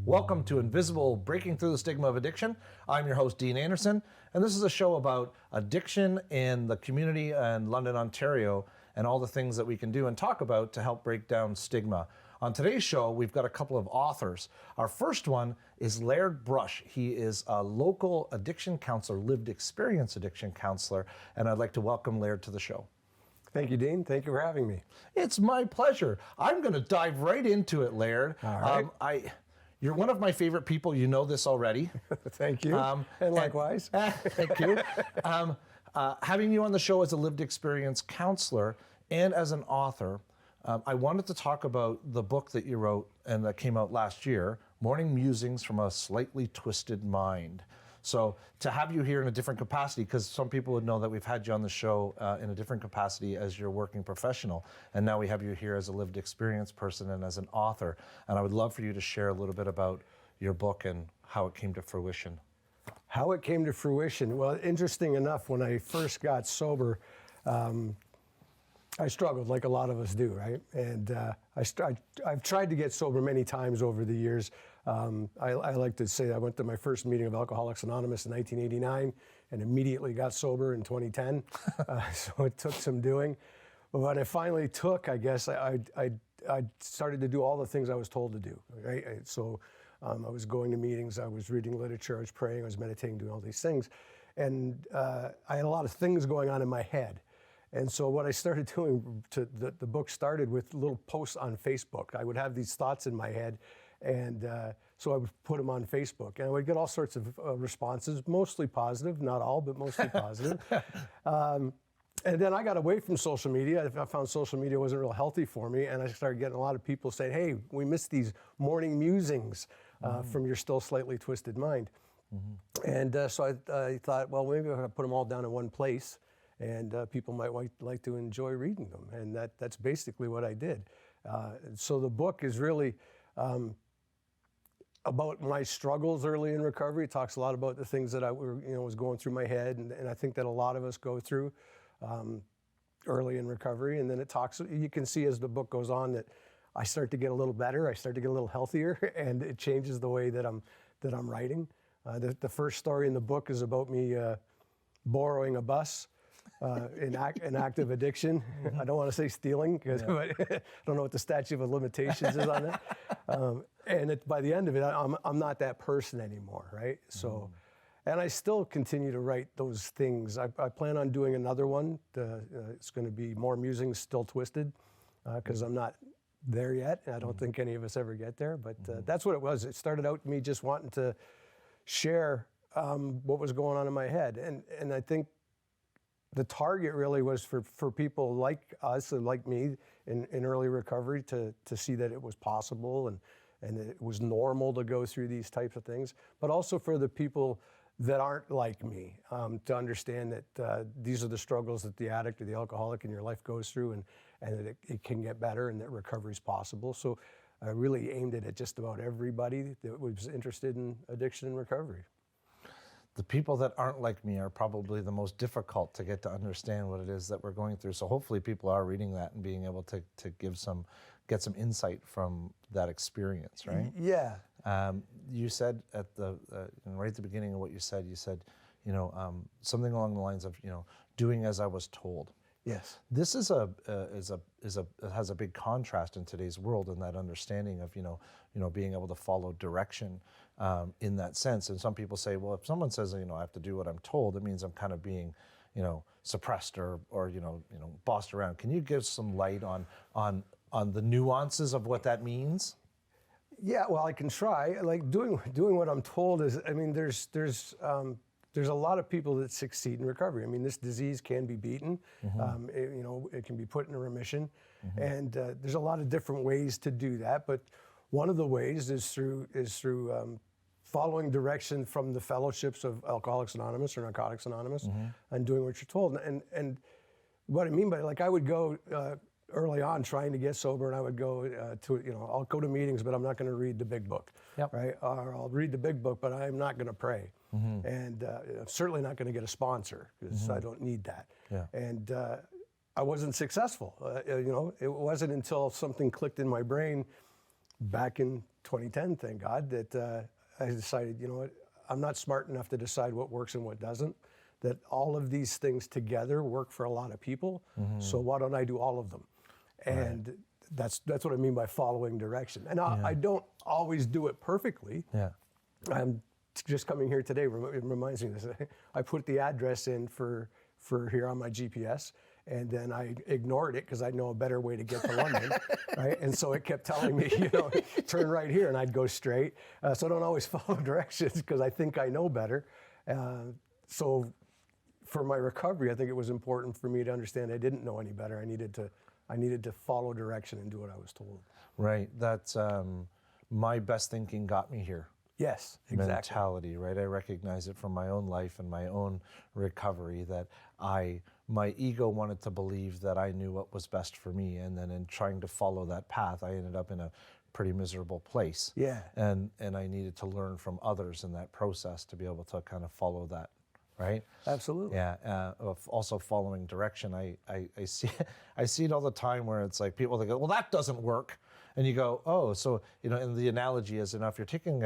Welcome to Invisible, Breaking Through the Stigma of Addiction. I'm your host, Dean Anderson, and this is a show about addiction in the community in London, Ontario, and all the things that we can do and talk about to help break down stigma. On today's show, we've got a couple of authors. Our first one is Laird Brush. He is a local addiction counselor, lived experience addiction counselor, and I'd like to welcome Laird to the show. Thank you, Dean. Thank you for having me. It's my pleasure. I'm going to dive right into it, Laird. All right. You're one of my favorite people. You know this already. Thank you. And likewise. Thank you. Having you on the show as a lived experience counselor and as an author, I wanted to talk about the book that you wrote and that came out last year, Morning Musings from a Slightly Twisted Mind. So to have you here in a different capacity, because some people would know that we've had you on the show in a different capacity as your working professional, and now we have you here as a lived experience person and as an author. And I would love for you to share a little bit about your book and how it came to fruition. How it came to fruition? Well, interesting enough, when I first got sober, I struggled like a lot of us do, right? And I've tried to get sober many times over the years. I like to say I went to my first meeting of Alcoholics Anonymous in 1989 and immediately got sober in 2010. So it took some doing. But when I finally took, I guess, I started to do all the things I was told to do, right? So I was going to meetings, I was reading literature, I was praying, I was meditating, doing all these things. And I had a lot of things going on in my head. And so what I started doing, the book started with little posts on Facebook. I would have these thoughts in my head, and so I would put them on Facebook. And I would get all sorts of responses, mostly positive, not all, but mostly positive. And then I got away from social media. I found social media wasn't real healthy for me, and I started getting a lot of people saying, hey, we missed these morning musings from your still slightly twisted mind. Mm-hmm. And so I thought, well, maybe if I put them all down in one place, and people might like to enjoy reading them. And that's basically what I did. So the book is really about my struggles early in recovery. It talks a lot about the things that I was going through my head, and I think that a lot of us go through early in recovery. And then it talks, you can see as the book goes on that I start to get a little better, I start to get a little healthier, and it changes the way that I'm writing. The first story in the book is about me borrowing a bus. In active addiction. I don't want to say stealing, because I don't know what the statute of limitations is on that. And by the end of it, I'm not that person anymore, right? So, and I still continue to write those things. I plan on doing another one. It's going to be More Musings Still Twisted, because I'm not there yet. And I don't think any of us ever get there, but that's what it was. It started out me just wanting to share what was going on in my head. And I think the target really was for people like us and like me in early recovery to see that it was possible and it was normal to go through these types of things, but also for the people that aren't like me to understand that these are the struggles that the addict or the alcoholic in your life goes through, and that it can get better and that recovery is possible. So I really aimed it at just about everybody that was interested in addiction and recovery. The people that aren't like me are probably the most difficult to get to understand what it is that we're going through. So hopefully people are reading that and being able to get some insight from that experience, right? Yeah. You said right at the beginning of what you said, something along the lines of, doing as I was told. Yes. This is has a big contrast in today's world, in that understanding of being able to follow direction in that sense. And some people say, well, if someone says I have to do what I'm told, it means I'm kind of being suppressed or bossed around. Can you give some light on the nuances of what that means? Yeah, well, I can try. Like doing what I'm told is, there's a lot of people that succeed in recovery. I mean, this disease can be beaten. Mm-hmm. It can be put in a remission, mm-hmm. and there's a lot of different ways to do that. But one of the ways is through following direction from the fellowships of Alcoholics Anonymous or Narcotics Anonymous, mm-hmm. and doing what you're told. And what I mean by, like, I would go early on trying to get sober, and I would go I'll go to meetings, but I'm not going to read the big book, yep. Right? Or I'll read the big book, but I'm not going to pray. Mm-hmm. And I'm certainly not going to get a sponsor, because mm-hmm. I don't need that. Yeah. And I wasn't successful. It wasn't until something clicked in my brain back in 2010, thank God, that I decided, you know what, I'm not smart enough to decide what works and what doesn't, that all of these things together work for a lot of people, so why don't I do all of them? And that's what I mean by following direction. And I don't always do it perfectly. Yeah. I'm just coming here today, it reminds me of this. I put the address in for here on my GPS, and then I ignored it because I know a better way to get to London, right? And so it kept telling me, you know, turn right here, and I'd go straight. So I don't always follow directions because I think I know better. So for my recovery, I think it was important for me to understand I didn't know any better. I needed to follow direction and do what I was told. Right. That's my best thinking got me here. Yes, exactly. Mentality, right? I recognize it from my own life and my own recovery that my ego wanted to believe that I knew what was best for me, and then in trying to follow that path, I ended up in a pretty miserable place. Yeah. And I needed to learn from others in that process to be able to kind of follow that, right? Absolutely. Yeah. Also following direction. I see it all the time where it's like people that go, well, that doesn't work. And you go, oh, so, you know, and the analogy is, you know, if you're taking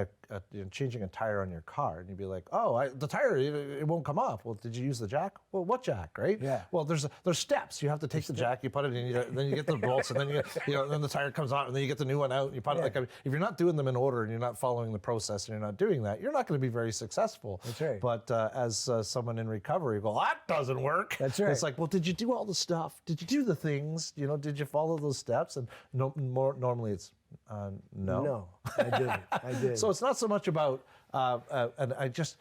changing a tire on your car, and you'd be like, oh, the tire, it won't come off. Well, did you use the jack? Well, what jack, right? Yeah. Well, there's steps. You have to take the jack, you put it in, then you get the bolts, and then then the tire comes on, and then you get the new one out, and you put it, like, I mean, if you're not doing them in order, and you're not following the process, and you're not doing that, you're not going to be very successful. That's right. But as someone in recovery, you go, that doesn't work. That's right. It's like, well, did you do all the stuff? Did you do the things? You know, did you follow those steps? And normally it's no. No, I didn't. I did. So it's not so much about, and I'm just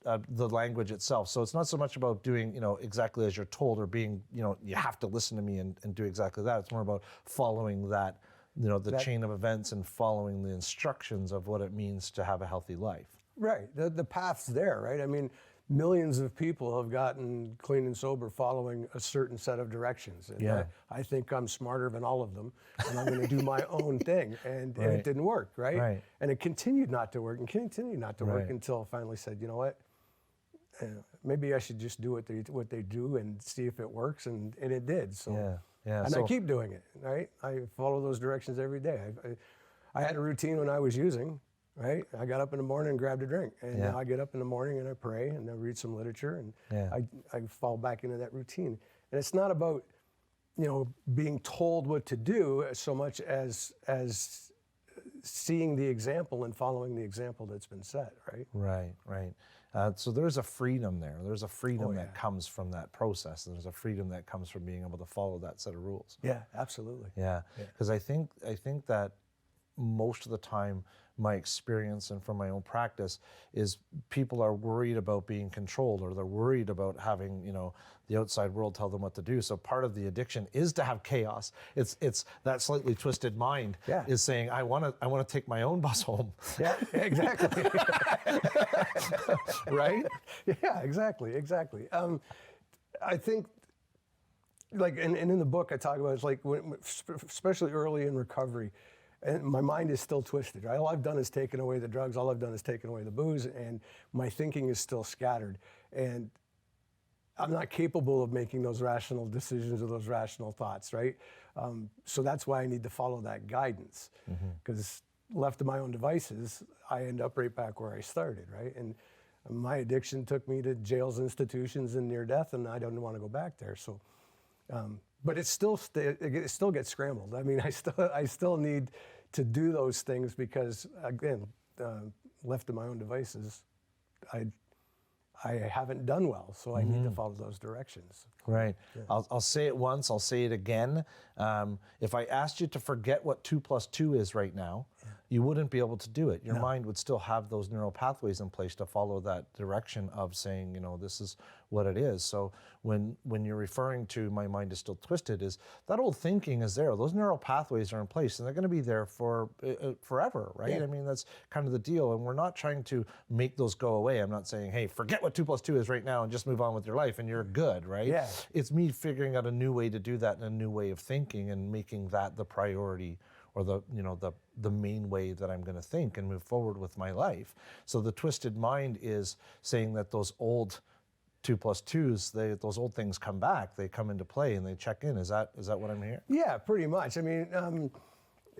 the language itself. So it's not so much about doing, you know, exactly as you're told, or being, you know, you have to listen to me and do exactly that. It's more about following that, you know, the chain of events and following the instructions of what it means to have a healthy life. Right. The path's there, right? I mean, millions of people have gotten clean and sober following a certain set of directions. And I think I'm smarter than all of them, and I'm going to do my own thing. And it didn't work, right? And it continued not to work and continued not to work until I finally said, you know what? Maybe I should just do what they do and see if it works. And it did. So, and I keep doing it, right? I follow those directions every day. I had a routine when I was using. Right, I got up in the morning and grabbed a drink, and now I get up in the morning and I pray and I read some literature, and I fall back into that routine. And it's not about, you know, being told what to do so much as seeing the example and following the example that's been set. Right. Right. So there's a freedom there. There's a freedom that comes from that process. There's a freedom that comes from being able to follow that set of rules. Yeah, absolutely. Yeah, because I think that most of the time, my experience and from my own practice is people are worried about being controlled, or they're worried about having, you know, the outside world tell them what to do. So part of the addiction is to have chaos. It's that slightly twisted mind is saying, I want to take my own bus home. Yeah, exactly. Right? Yeah, exactly. I think, like, and in the book I talk about, it's like, especially early in recovery, and my mind is still twisted, right? All I've done is taken away the drugs, all I've done is taken away the booze, and my thinking is still scattered. And I'm not capable of making those rational decisions or those rational thoughts, right? So that's why I need to follow that guidance. Because left to my own devices, I end up right back where I started, right? And my addiction took me to jails, institutions, and near death, and I don't want to go back there. So, but it still gets scrambled. I mean, I still need to do those things because, again, left to my own devices, I haven't done well, so I need to follow those directions. Right. Yeah. I'll say it once, I'll say it again. If I asked you to forget what 2 + 2 is right now, you wouldn't be able to do it. Your mind would still have those neural pathways in place to follow that direction of saying, you know, this is what it is. So when you're referring to my mind is still twisted, is that old thinking is there. Those neural pathways are in place, and they're going to be there for forever, right? Yeah. I mean, that's kind of the deal. And we're not trying to make those go away. I'm not saying, hey, forget what 2 + 2 is right now and just move on with your life and you're good, right? Yeah. It's me figuring out a new way to do that and a new way of thinking and making that the priority, or the main way that I'm going to think and move forward with my life. So the twisted mind is saying that those old 2 + 2s, those old things come back, they come into play and they check in. Is that what I'm hearing? Yeah, pretty much. I mean,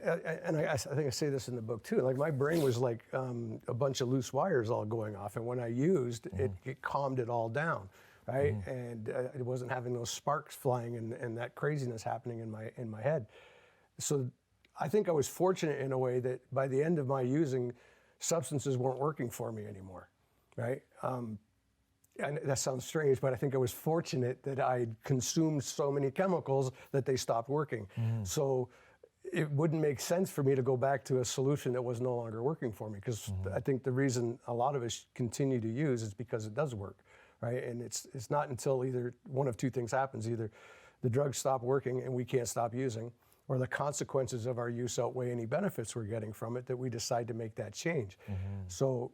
And I think I say this in the book too. Like my brain was like a bunch of loose wires all going off, and when I used it calmed it all down, right? And it wasn't having those sparks flying and that craziness happening in my head. So I think I was fortunate in a way that by the end of my using, substances weren't working for me anymore, right? And that sounds strange, but I think I was fortunate that I consumed so many chemicals that they stopped working. So it wouldn't make sense for me to go back to a solution that was no longer working for me, because I think the reason a lot of us continue to use is because it does work, right? And it's not until either one of two things happens: either the drugs stop working and we can't stop using, or the consequences of our use outweigh any benefits we're getting from it, that we decide to make that change. So,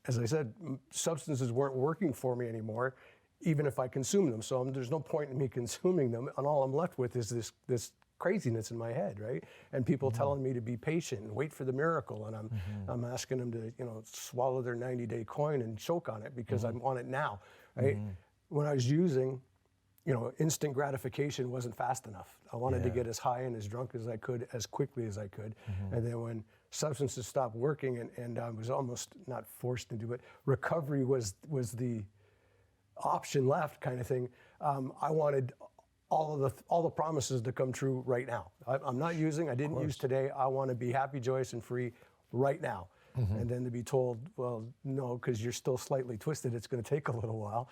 as I said, substances weren't working for me anymore, even if I consumed them. So there's no point in me consuming them, and all I'm left with is this craziness in my head, right? And people telling me to be patient and wait for the miracle, and I'm asking them to, swallow their 90-day coin and choke on it because I want it now, right? When I was using, instant gratification wasn't fast enough. I wanted to get as high and as drunk as I could, as quickly as I could. And then when substances stopped working and I was almost not forced into it, recovery was the option left, kind of thing. I wanted all the promises to come true right now. I'm not using, I didn't use today. I want to be happy, joyous, and free right now. And then to be told, well, no, because you're still slightly twisted, it's going to take a little while.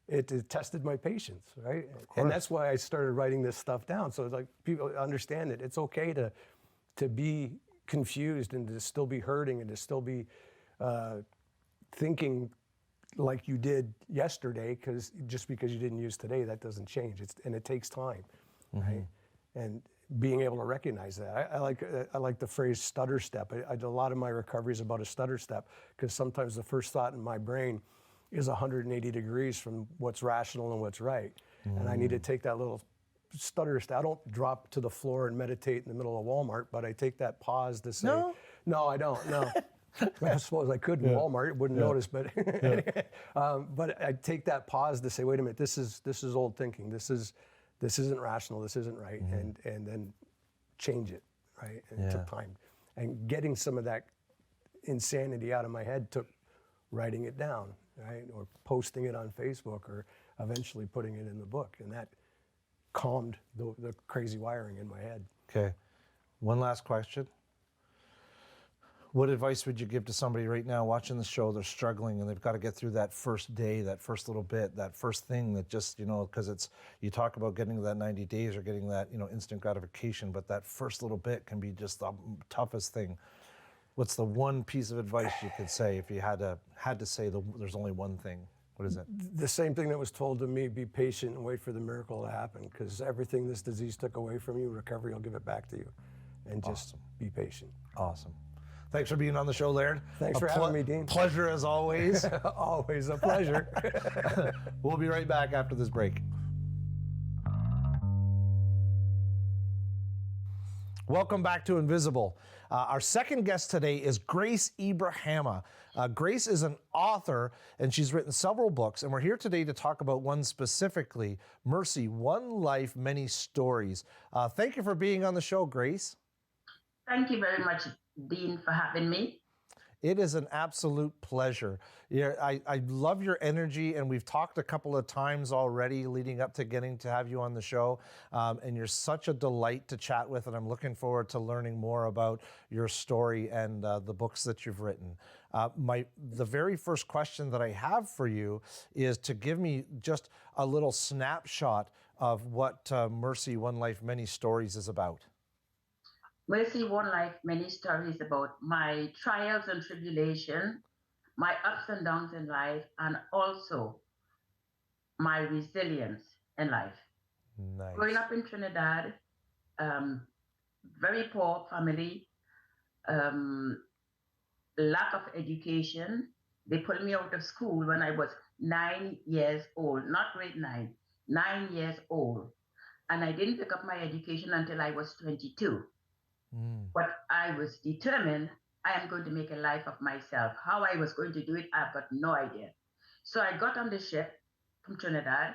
It tested my patience, right? And that's why I started writing this stuff down. So it's like people understand that it's okay to be confused and to still be hurting and to still be thinking like you did yesterday, because just because you didn't use today, that doesn't change. And it takes time, right? And being able to recognize that. I like the phrase stutter step. I do a lot of my recovery is about a stutter step, because sometimes the first thought in my brain is 180 degrees from what's rational and what's right. And I need to take that little stutter step. I don't drop to the floor and meditate in the middle of Walmart, but I take that pause to say, no, I don't, no. I suppose I could in Walmart, wouldn't notice, but but I take that pause to say, wait a minute, this is old thinking. This isn't rational. This isn't right, and then change it, right? And it took time, and getting some of that insanity out of my head took writing it down, right, or posting it on Facebook, or eventually putting it in the book, and that calmed the crazy wiring in my head. Okay, one last question. What advice would you give to somebody right now watching the show? They're struggling and they've got to get through that first day, that first little bit, that first thing that just, because you talk about getting to that 90 days or getting that, instant gratification, but that first little bit can be just the toughest thing. What's the one piece of advice you could say if you had to say there's only one thing? What is it? The same thing that was told to me: be patient and wait for the miracle to happen, because everything this disease took away from you, recovery will give it back to you. And just be patient. Awesome. Thanks for being on the show, Laird. Thanks for having me, Dean. Pleasure as always. Always a pleasure. We'll be right back after this break. Welcome back to Invisible. Our second guest today is Grace Ibrahima. Grace is an author, and she's written several books, and we're here today to talk about one specifically, Mercy, One Life, Many Stories. Thank you for being on the show, Grace. Thank you very much, Dean, for having me. It is an absolute pleasure. I love your energy, and we've talked a couple of times already leading up to getting to have you on the show, and you're such a delight to chat with, and I'm looking forward to learning more about your story and the books that you've written. The very first question that I have for you is to give me just a little snapshot of what Mercy, One Life, Many Stories is about. Mercy, One Life, Many Stories about my trials and tribulation, my ups and downs in life, and also my resilience in life. Nice. Growing up in Trinidad, very poor family, lack of education. They pulled me out of school when I was 9 years old, not grade 9, 9 years old. And I didn't pick up my education until I was 22. But I was determined I am going to make a life of myself. How I was going to do it, I've got no idea. So I got on the ship from Trinidad,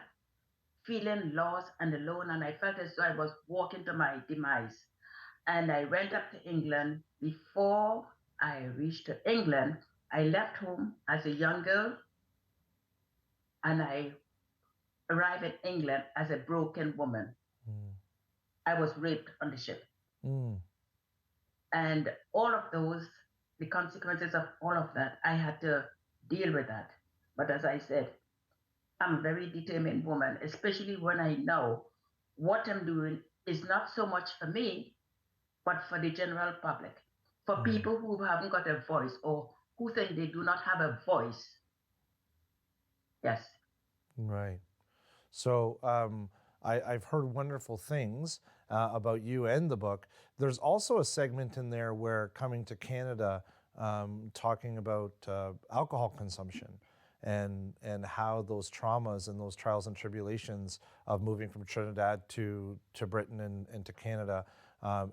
feeling lost and alone, and I felt as though I was walking to my demise. And I went up to England. Before I reached to England, I left home as a young girl and I arrived in England as a broken woman. Mm. I was raped on the ship. Mm. And all of those, the consequences of all of that, I had to deal with that. But as I said, I'm a very determined woman, especially when I know what I'm doing is not so much for me, but for the general public, for Mm. people who haven't got a voice or who think they do not have a voice. Yes, Right. So I've heard wonderful things about you and the book. There's also a segment in there where coming to Canada, talking about alcohol consumption and how those traumas and those trials and tribulations of moving from Trinidad to Britain and to Canada,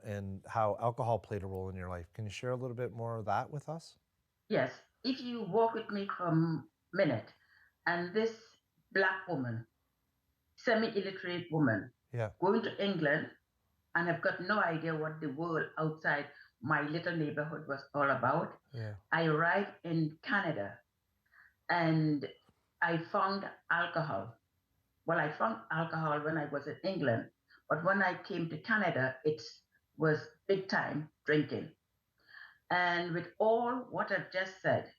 and how alcohol played a role in your life. Can you share a little bit more of that with us? yes. If you walk with me for a minute, and this black woman, semi-illiterate woman, Yeah. going to England and have got no idea what the world outside my little neighborhood was all about. Yeah. I arrived in Canada and I found alcohol. Well, I found alcohol when I was in England, but when I came to Canada, it was big time drinking. And with all what I've just said,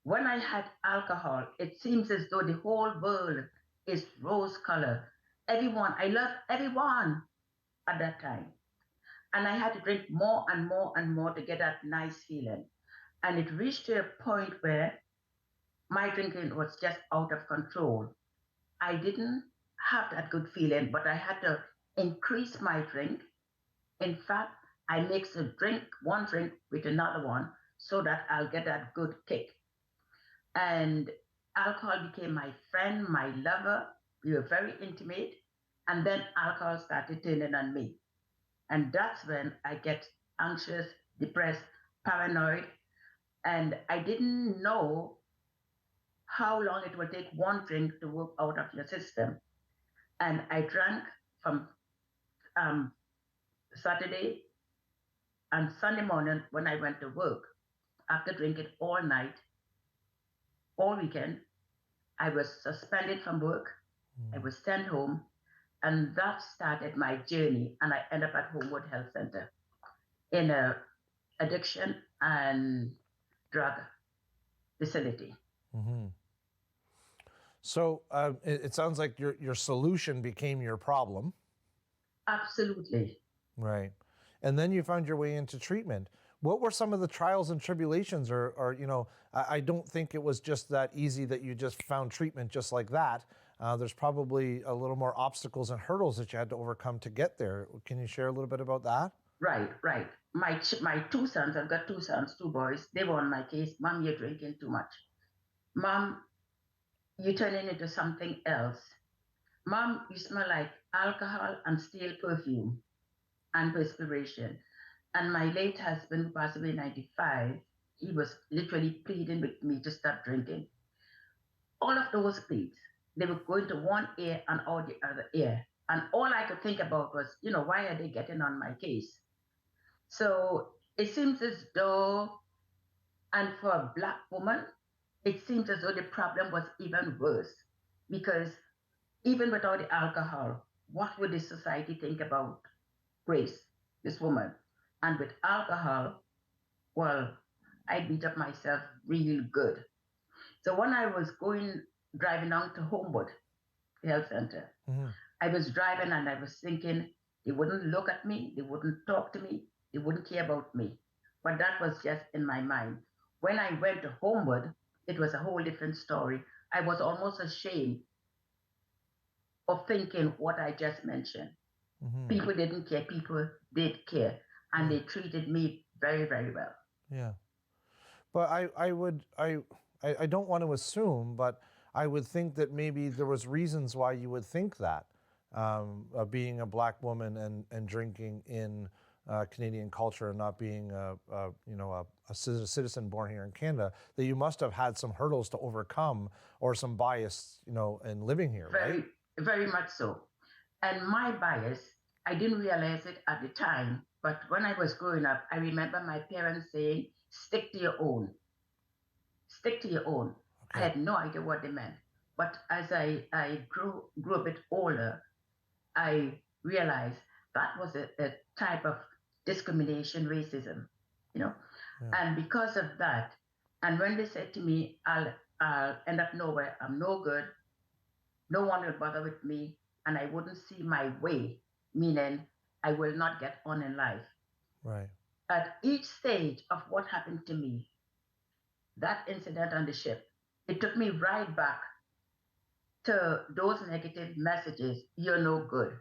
when I had alcohol, it seems as though the whole world is rose color. Everyone, I love everyone at that time. And I had to drink more and more and more to get that nice feeling. And it reached to a point where my drinking was just out of control. I didn't have that good feeling, but I had to increase my drink. In fact, I mix a drink, one drink with another one, so that I'll get that good kick. And alcohol became my friend, my lover. We were very intimate. And then alcohol started turning on me. And that's when I get anxious, depressed, paranoid. And I didn't know how long it will take one drink to work out of your system. And I drank from um, Saturday and Sunday morning when I went to work. After drinking all night, all weekend, I was suspended from work. I Mm. was sent home. And that started my journey. And I ended up at Homewood Health Center in a addiction and drug facility. Mm-hmm. So it sounds like your solution became your problem, Absolutely. right? And then you found your way into treatment. What were some of the trials and tribulations, or I don't think it was just that easy that you just found treatment just like that. There's probably a little more obstacles and hurdles that you had to overcome to get there. Can you share a little bit about that? Right, right. My two sons, I've got two sons, two boys, they were on my case. Mom, you're drinking too much. Mom, you're turning into something else. Mom, you smell like alcohol and stale perfume and perspiration. And my late husband, who passed away in 95, he was literally pleading with me to stop drinking. All of those pleas, they were going to one ear and out the other ear. And all I could think about was, why are they getting on my case? So it seems as though, and for a black woman, it seems as though the problem was even worse because even without the alcohol, what would the society think about Grace, this woman? And with alcohol, well, I beat up myself real good. So when I was driving down to Homewood Health Center, Mm-hmm. I was driving and I was thinking they wouldn't look at me, they wouldn't talk to me, they wouldn't care about me. But that was just in my mind. When I went to Homewood, it was a whole different story. I was almost ashamed of thinking what I just mentioned. Mm-hmm. People didn't care, people did care, and Yeah. they treated me very, very well. Yeah. But I don't want to assume, but I would think that maybe there was reasons why you would think that, being a black woman and drinking in Canadian culture and not being a citizen born here in Canada, that you must have had some hurdles to overcome or some bias, in living here, right? Very, very much so. And my bias, I didn't realize it at the time, but when I was growing up, I remember my parents saying, stick to your own, stick to your own. I Okay. had no idea what they meant. But as I grew a bit older, I realized that was a type of discrimination, racism, you know. Yeah. And because of that, and when they said to me, I'll end up nowhere, I'm no good, no one will bother with me, and I wouldn't see my way, meaning I will not get on in life. Right. At each stage of what happened to me, that incident on the ship, it took me right back to those negative messages. You're no good.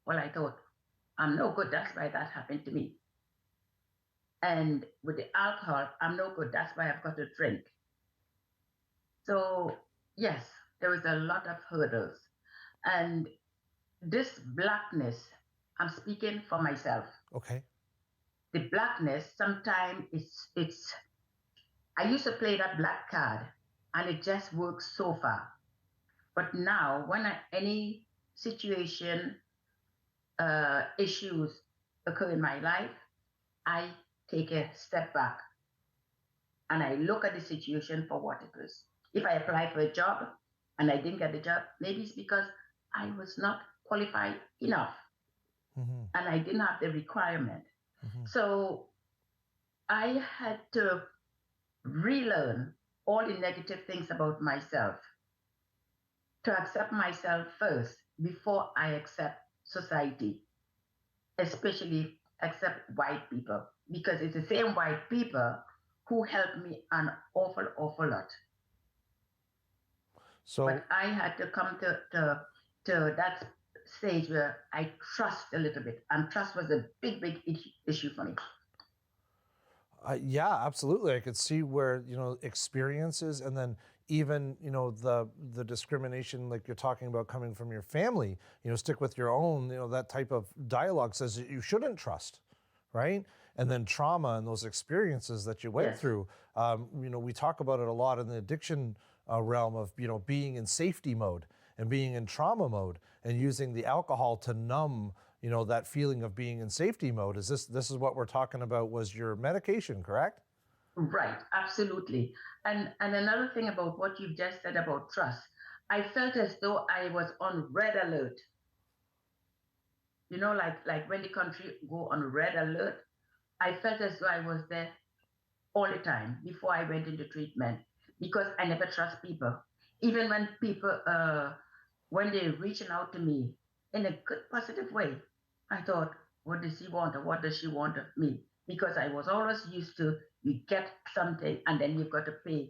Well, I thought, I'm no good. That's why that happened to me. And with the alcohol, I'm no good. That's why I've got to drink. So, yes, there was a lot of hurdles. And this blackness, I'm speaking for myself. Okay. The blackness, sometimes it's I used to play that black card and it just works so far. But now, when any situation, issues occur in my life, I take a step back and I look at the situation for what it is. If I apply for a job and I didn't get the job, maybe it's because I was not qualified enough Mm-hmm. and I didn't have the requirement. Mm-hmm. So I had to relearn all the negative things about myself, to accept myself first before I accept society, especially accept white people, because it's the same white people who helped me an awful, awful lot. So But I had to come to that stage where I trust a little bit, and trust was a big, big issue for me. yeah, absolutely. I could see where, you know, experiences and then even, you know, the discrimination like you're talking about coming from your family, you know, stick with your own, you know, that type of dialogue says that you shouldn't trust, right? And then trauma and those experiences that you went Yes, through, you know, we talk about it a lot in the addiction realm of, you know, being in safety mode and being in trauma mode and using the alcohol to numb, you know, that feeling of being in safety mode. This is what we're talking about was your medication, correct? right, absolutely. And another thing about what you've just said about trust, I felt as though I was on red alert. You know, like when the country go on red alert, I felt as though I was there all the time before I went into treatment because I never trust people. Even when people, when they're reaching out to me in a good, positive way, I thought, what does he want or what does she want of me? Because I was always used to you get something and then you've got to pay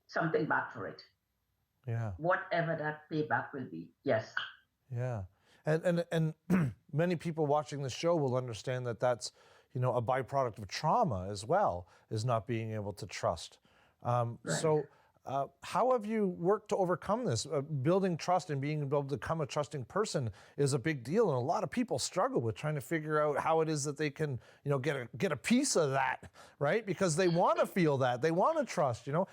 something back for it, Yeah. whatever that payback will be. Yes. Yeah, and many people watching the show will understand that that's, you know, a byproduct of trauma as well, is not being able to trust. Right. How have you worked to overcome this? Building trust and being able to become a trusting person is a big deal, and a lot of people struggle with trying to figure out how it is that they can, you know, get a piece of that, right? Because they want to feel that, they want to trust. You know,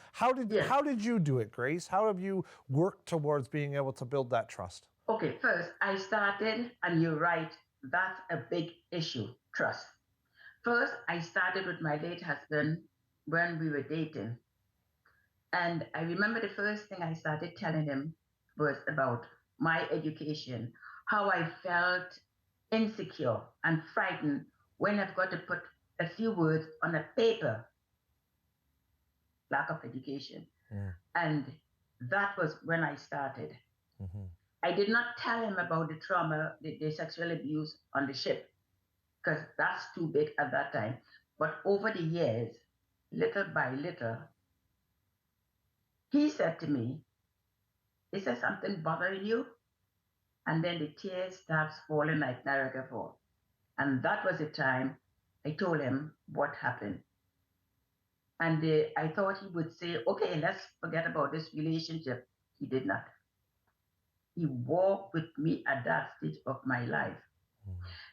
Yes. how did you do it, Grace? How have you worked towards being able to build that trust? Okay, first, I started, and you're right, that's a big issue, trust. First, I started with my late husband when we were dating. And I remember the first thing I started telling him was about my education, how I felt insecure and frightened when I've got to put a few words on a paper, lack of education. Mm, And that was when I started. mhm. I did not tell him about the trauma, the sexual abuse on the ship, because that's too big at that time. But over the years, little by little, he said to me, is there something bothering you? And then the tears starts falling like Niagara Falls. And that was the time I told him what happened. And I thought he would say, okay, let's forget about this relationship. He did not. He walked with me at that stage of my life.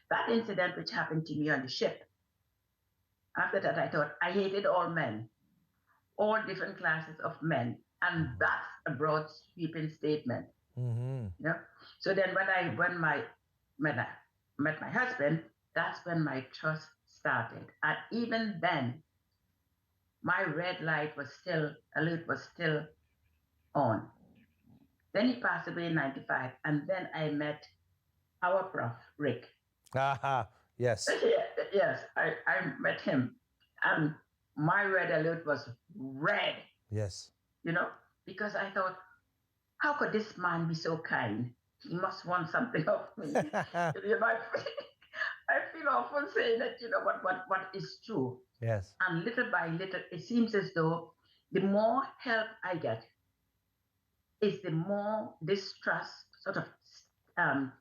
That incident which happened to me on the ship, after that, I thought I hated all men, all different classes of men. And that's a broad sweeping statement. Mm-hmm. You know? So then when I met my husband, that's when my trust started. And even then, my red light was still, alert was still on. Then he passed away in 95, and then I met our prof, Rick. Aha, yes. Yes, I met him. And my red alert was red, Yes. because I thought, how could this man be so kind? He must want something of me. I feel awful saying that, what is true. Yes. And little by little, it seems as though the more help I get, is the more this trust sort of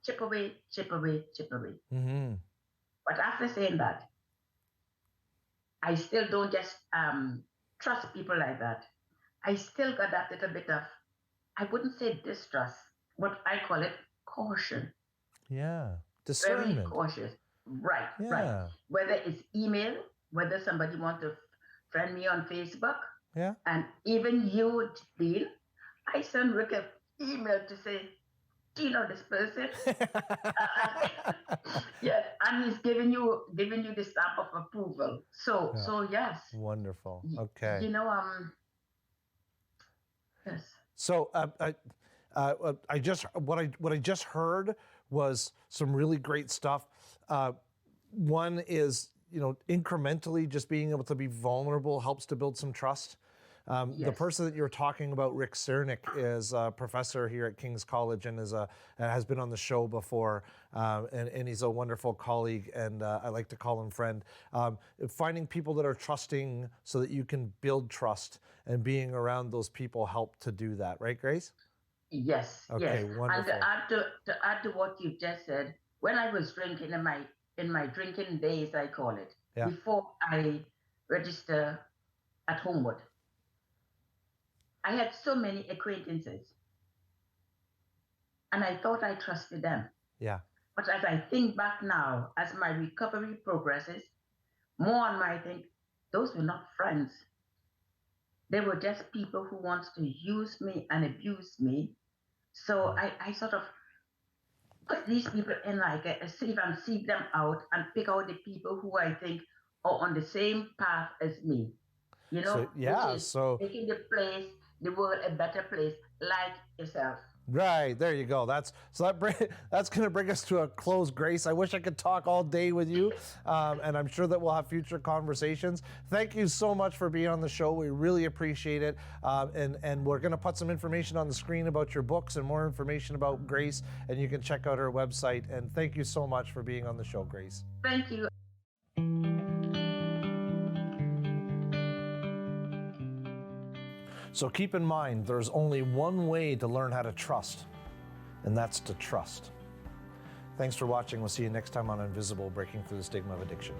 chip away, chip away, chip away. Mm-hmm. But after saying that, I still don't just trust people like that. I still got that little bit of, I wouldn't say distrust, but I call it caution. Yeah. Very Discernment. cautious. Right, Yeah. right. Whether it's email, whether somebody wants to friend me on Facebook, Yeah. and even you, Dean, I send Rick an email to say, do you know this person? Yes, and he's giving you the stamp of approval. So Yeah. so yes. Wonderful. Okay. Yes. So I just what I just heard was some really great stuff. One is incrementally just being able to be vulnerable helps to build some trust. The Yes. person that you're talking about, Rick Cernick, is a professor here at King's College and has been on the show before, and he's a wonderful colleague, and I like to call him friend. Finding people that are trusting so that you can build trust, and being around those people help to do that, right, Grace? Yes. Okay, Yes. wonderful. And to add to what you just said, when I was drinking in my drinking days, I call it, Yeah. before I register at Homewood, I had so many acquaintances, and I thought I trusted them. Yeah. But as I think back now, as my recovery progresses, more and more I think those were not friends. They were just people who wants to use me and abuse me. So I sort of put these people in like a sieve and sieve them out and pick out the people who I think are on the same path as me. So, yeah, which is so- making the world a better place, like yourself. Right, there you go. That's going to bring us to a close, Grace. I wish I could talk all day with you, and I'm sure that we'll have future conversations. Thank you so much for being on the show. We really appreciate it, and we're going to put some information on the screen about your books and more information about Grace, and you can check out her website. And thank you so much for being on the show, Grace. Thank you. So keep in mind, there's only one way to learn how to trust, and that's to trust. Thanks for watching. We'll see you next time on Invisible, Breaking Through the Stigma of Addiction.